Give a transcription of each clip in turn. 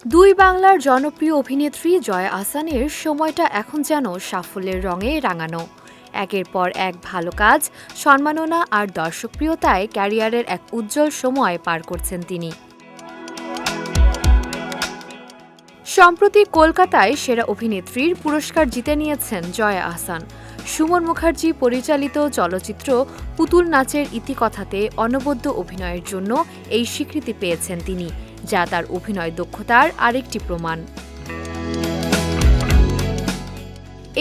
দুই বাংলার জনপ্রিয় অভিনেত্রী জয়া আহসানের সময়টা এখন যেন সাফল্যের রঙে রাঙানো। একের পর এক ভালো কাজ, সম্মাননা আর দর্শকপ্রিয়তায় ক্যারিয়ারের এক উজ্জ্বল সময় পার করছেন তিনি। সম্প্রতি কলকাতায় সেরা অভিনেত্রীর পুরস্কার জিতে নিয়েছেন জয়া আহসান। সুমন মুখার্জি পরিচালিত চলচ্চিত্র পুতুল নাচের ইতিকথাতে অনবদ্য অভিনয়ের জন্য এই স্বীকৃতি পেয়েছেন তিনি, যা তার অভিনয় দক্ষতার আরেকটি প্রমাণ।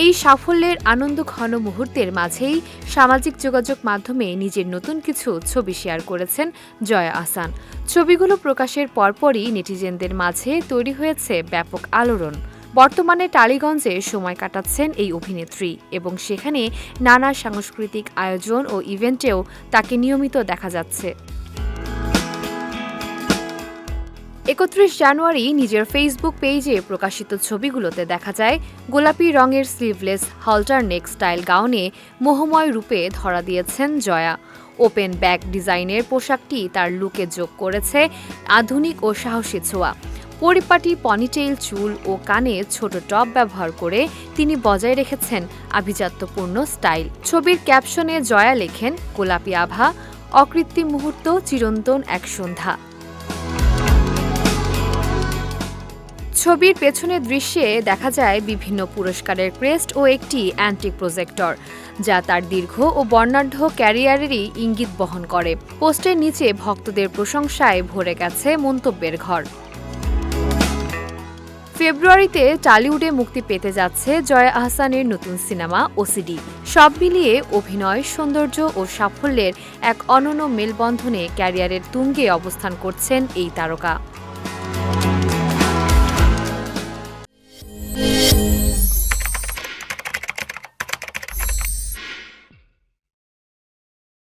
এই সাফল্যের আনন্দঘন মুহূর্তের মাঝেই সামাজিক যোগাযোগ মাধ্যমে নিজের নতুন কিছু ছবি শেয়ার করেছেন জয়া আহসান। ছবিগুলো প্রকাশের পরপরই নেটিজেনদের মাঝে তৈরি হয়েছে ব্যাপক আলোড়ন। বর্তমানে টালিগঞ্জে সময় কাটাচ্ছেন এই অভিনেত্রী এবং সেখানে নানা সাংস্কৃতিক আয়োজন ও ইভেন্টেও তাকে নিয়মিত দেখা যাচ্ছে। ৩১ জানুয়ারি নিজের ফেসবুক পেজে প্রকাশিত ছবিগুলোতে দেখা যায় গোলাপি রঙের স্লিভলেস হাল্টার নেক স্টাইল গাউনে মোহময় রূপে ধরা দিয়েছেন জয়া। ওপেন ব্যাক ডিজাইনের পোশাকটি তার লুকে যোগ করেছে আধুনিক ও সাহসী ছোঁয়া। পরিপাটি পনিটেইল চুল ও কানে ছোট টপ ব্যবহার করে তিনি বজায় রেখেছেন আভিজাত্যপূর্ণ স্টাইল। ছবির ক্যাপশনে জয়া লেখেন, গোলাপি আভা, অকৃত্রিম মুহূর্ত, চিরন্তন এক সন্ধ্যা। ছবির পেছনের দৃশ্যে দেখা যায় বিভিন্ন পুরস্কারের ক্রেস্ট ও একটি অ্যান্টিক প্রজেক্টর, যা তার দীর্ঘ ও বর্ণাঢ্য ক্যারিয়ারেরই ইঙ্গিত বহন করে। পোস্টের নিচে ভক্তদের প্রশংসায় ভরে গেছে মন্তব্যের ঘর। ফেব্রুয়ারিতে টালিউডে মুক্তি পেতে যাচ্ছে জয়া আহসানের নতুন সিনেমা ওসিডি। সব মিলিয়ে অভিনয়, সৌন্দর্য ও সাফল্যের এক অনন্য মেলবন্ধনে ক্যারিয়ারের তুঙ্গে অবস্থান করছেন এই তারকা।